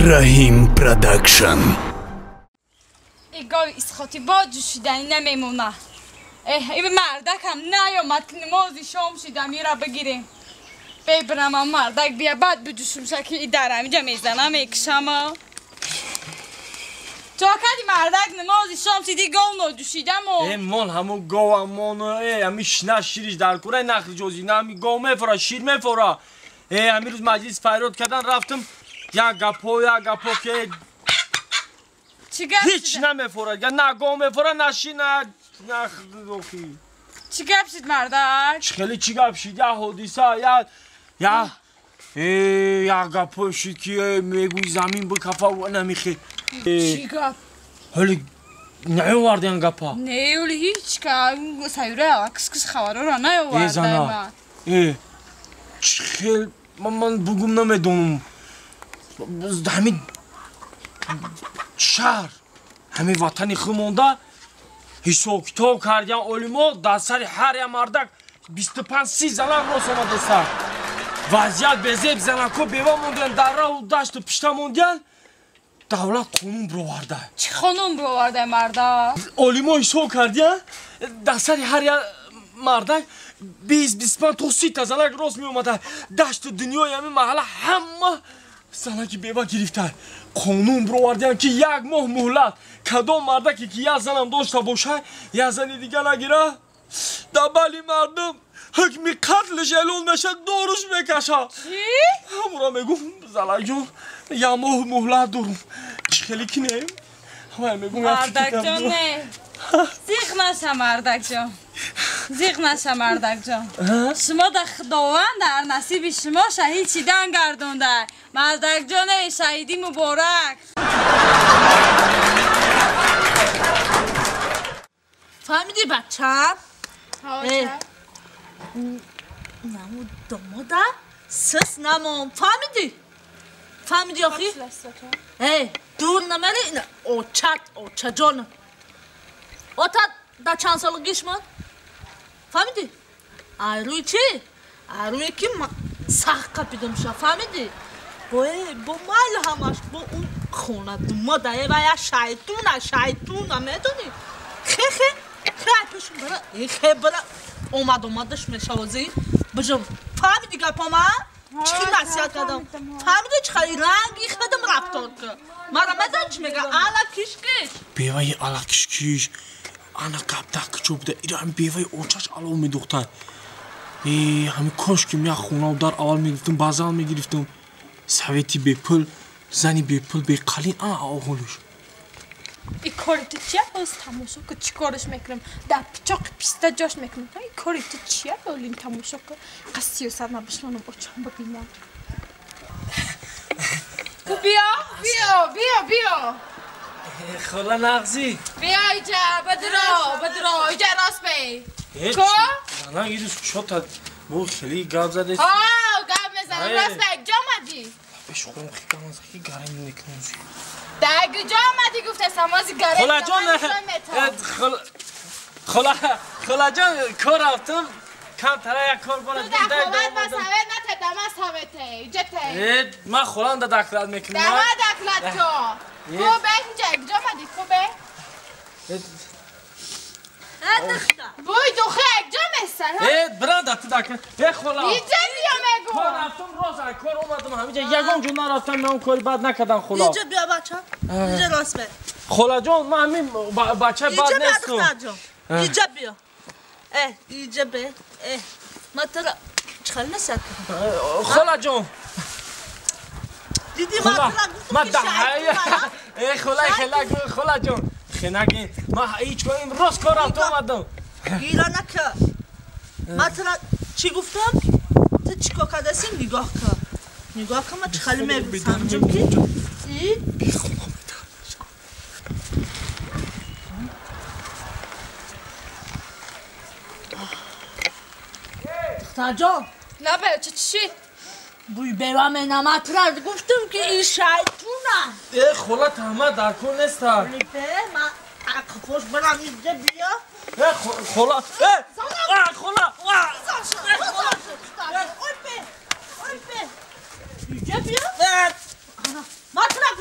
رحیم پروداکشن. ایگاه اسخاطی با جوشیدنی نمیمونه. این مردک هم نیامد که نمازی شام شده میره بگیریم. ببرم هم مردک بیا بعد بجوشم که این در همینجا میزنم میکشم. تو کدی مردک نمازی شام شدی گاو نجوشیدم و من همون گاو همون همیش نشیریش در کوره نخل جوزی نه همی گاو میفورا شیر میفورا. همی روز مجلس فیرود کردن رفتم یک گپو که هیچ نمیفورا نه گاو میفورا نه شیر نه نخل دوخی. چی گپ شد مردک؟ خیلی چی گپ شد یا حدیثه یا گپو شد که میگوی زمین به کفا و نمیخی. چی گپ؟ حالی نیاوردن گپا. نه ولی هیچ که سیوره کس خبرو را نیاوردن. خیلی من بگم نمیدونم. همین شهر همین وطنی خمونده حساب کتاب کردن علما در سر هر یک مردک 25-30 زنک راست آمده سر. وضعیت بزیب زنکو بیوه موندن در راه و دشت و پشته موندن. دولت قانون برآورده. چی قانون برآورده مردک؟ علما حساب کردن در سر هر یک مردک 20-25 تا 30 تا زنک راست می اومده. دشت و دنیای همین محله همه زنکی بیوه گرفته. قانون برآوردن که یک ماه مهلت کدام مردکی که یک زنم داشته باشه یک زنی دیگه نگیره در بلی مردم حکم قتلش اعلام نشه داروش میکشه. چی؟ همون میگم زلک جان یک ماه مهلت دارم. چی خیلی که نیم؟ مردک جان نه زیغ نشه مردک جان. زیغ نشه مردک جان. شما در خداوند در نصیب شما شهید شدن گردونده. مردک جان شهیدی مبارک. فهمیدی بچم؟ چه؟ نمو دامادم سس نمام فهمیدی آخی؟ دور نمری اوچت جانم اوتا در چند سالگیش من فهمیدی؟ روی چی؟ روی که سخت قپیدم شد فهمیدی؟ با مال همش با اون خونه دوماده و یا شیطونه میدونی؟ خیلی پیشون برای خیلی اومدش میشوازی بجم فهمیدی گپا من؟ چی نصیحت کردم؟ فهمیدی چه خیلی رنگی خدم رفتار که مرا میدن چی میگه الا کش بیوه الا کش انا قبطه کچو بوده ایره هم بیوه اوچش علاو میدوختن. همین کاش که یک خونه در اول میگرفتم بازال میگرفتم سویتی به پل زنی به پل به قلین انا آغولش. این کاری تو چیه باز تماشا که چی کارش میکنم در پیچاق پیسته جاش میکنم. این کاری تو چیه بولین تماشا که قصی و سر نبشنانم با چون ببینم. بیا خلا نغزی بیا ایجا بدرو ایجا راست بی کو؟ نه یه دوست شد بو خیلی گاب زده گاب میزنم راست بی جا مدی بشورم خیلی از خیلی گرمی نکنم دگه جا مدی گفته سمازی گرمی خلا جان خلا جان کار رفتم کم تره یک کار بانه تو دخلت با سوید نته دمه سویده جته من خلان دا دکلت میکنم دمه دکلت تو کو به اینجا جا مدی کو به بوی دوخه یک جا میستر برند تو دکلت خلا اینجا بیا میگو کار رفتم راست کار اومدم همینجا یگان جون نرفتم من اون کاری بد نکردم خلا اینجا بیا بچه اینجا راست بی خلا جان من همین بچه بد نیستم اینجا بیا اینجا بی من ترا چخل نسید خلا جان دیدی من ده خلا جان خنگی من هیچ کنیم راست کار رفت اومدم گیرا نکه من ترا چی گفتم؟ تو چی که کدستی نگاه که من چخلی میگم سمجم که بی خلا دختر جان نه به چی؟ بوی بیوام نمت را گفتم که این شیطونه خلا تمام در کن نیستم لیپه من اقفوش برم اینجا بیا خلا خلا اینجا بیا من ترا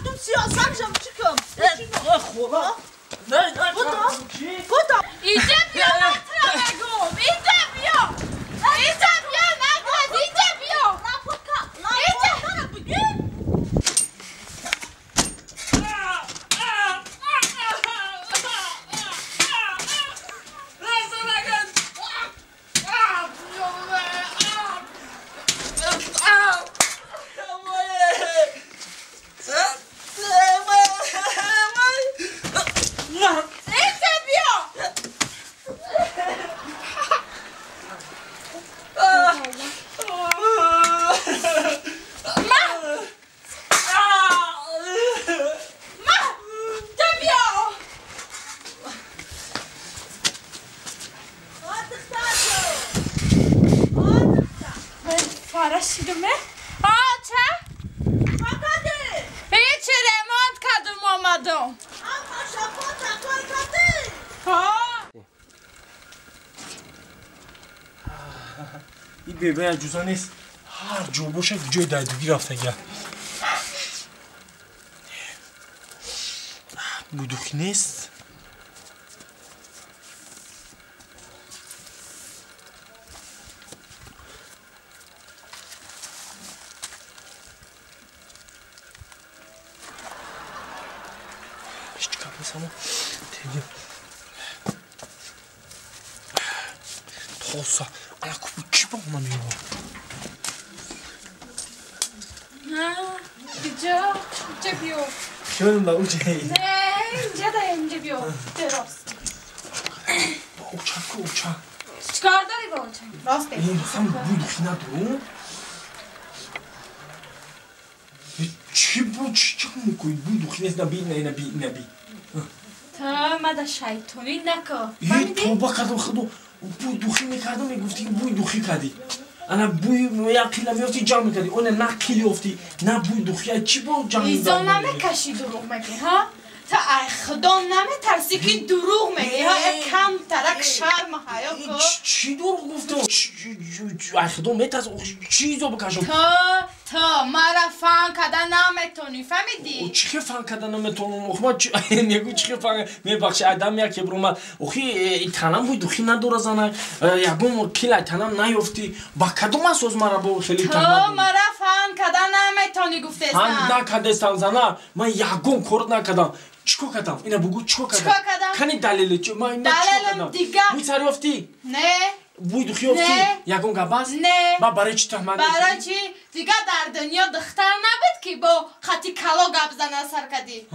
خدا نه بودم اینجا بیا مطرح بگم اینجا بیا اینجا بیا نگوز اینجا بیا Farashidime? Acha? Kakade! Hiç remont kadın olmadım. Ama şapota kakade! Ha? این بیبه جوزا نیست هر جو باشه جای دایدوگی رفته گه بودوخی نیست هیچ کار نیست اما تیگه تاسا انا کوبو چی با اونا میگو اینجا بیو شنم با اوچه نه اینجا بیو درست با اوچه که اوچه چیکار داری با اوچه؟ راسته این هم بودوخی ندارو چی بود چی میکنی بودوخی نیست نبی تا مده شیطونی نکن یه توبه کردم خودو بوی دوخی میکردم میگفتی که بوی دوخی کردی انا بوی یا قیله میافتی جمع میکردی اون نه قیلی افتی نه بوی دوخی چی با جمع ایزا نمیکشی دروغ میگی ها تا ای خدا نمیترسی که دروغ میگی ها کم ترک شرم حیا کن چی دروغ گفتم ای خدا میترس چیزو بکشم تا مرا فهم کردن نمیتونی فهمیدی؟ چی فهم کردن نمیتونم اخما میگو چی فهم میبخشی آدم یک بروم اخی تنم بوی دوخی نداره زنه یکم کیل تنم نیافتی با کدوم اساس مرا با خیلی تا مرا فهم کردن نمیتونی گفته هم نکردستم زنه من یکم کارت نکردم چیکار کردم اینا بگو چیکار کردم کنی دلیل چی من دلیلم دیگه بوی سری افتی نه بوی دوخی افتی یکم گباس نه با برای چی تهمت برای چی دیگه در دنیا دختر نبود که با خطی کلا گپ زنه سر کدی